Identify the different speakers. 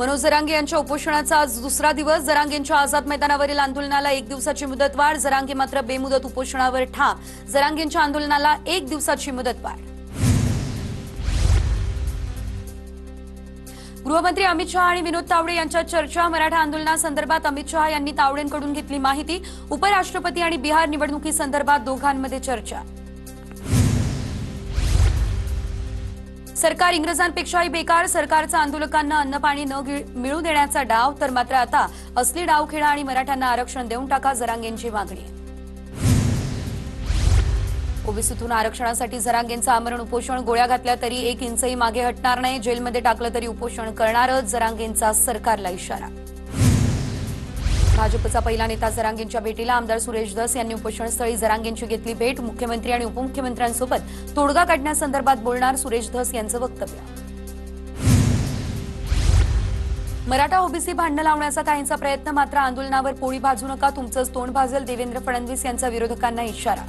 Speaker 1: मनोज जरांगे यांच्या उपोषणाचा आज दुसरा दिवस। जरांगेंच्या आझाद मैदानावरील आंदोलनाला 1 दिवसाची मुदतवाढ। जरांगे मात्र बेमुदत उपोषणावर ठाम। जरांगेंच्या आंदोलनाला 1 दिवसाची मुदतवाढ। गृहमंत्री अमित शहा आणि विनोद तावडे यांच्यात चर्चा। मराठा आंदोलनासंदर्भात अमित शहा यांनी तावडेंकडून घेतली माहिती। उपराष्ट्रपती आणि बिहार निवडणुकीसंदर्भात दोघांमध्ये चर्चा। सरकार इंग्रजांपेक्षाही बेकार। सरकारचा आंदोलकांना अन्नपाणी न मिळू देण्याचा डाव। तर मात्र आता असली डाव खेळा आणि मराठ्यांना आरक्षण देऊन टाका, जरांगेंची मागणी। ओबीसीतून आरक्षणासाठी जरांगेंचं आमरण उपोषण। गोळ्या घातल्या तरी 1 इंचही मागे हटणार नाही। जेलमध्ये टाकलं तरी उपोषण करणारच, जरांगेंचा सरकारला इशारा। भाजपचा पहिला नेता जरांगेंच्या भेटीला। आमदार सुरेश धस यांनी उपोषणस्थळी जरांगेंची घेतली भेट। मुख्यमंत्री आणि उपमुख्यमंत्र्यांसोबत तोडगा काढण्यासंदर्भात बोलणार सुरेश धस यांचं वक्तव्य। मराठा ओबीसी भांडण लावण्याचा काहींचा प्रयत्न, मात्र आंदोलनावर पोळी भाजू नका, तुमचंच तोंड भाजेल, देवेंद्र फडणवीस यांचा विरोधकांना इशारा।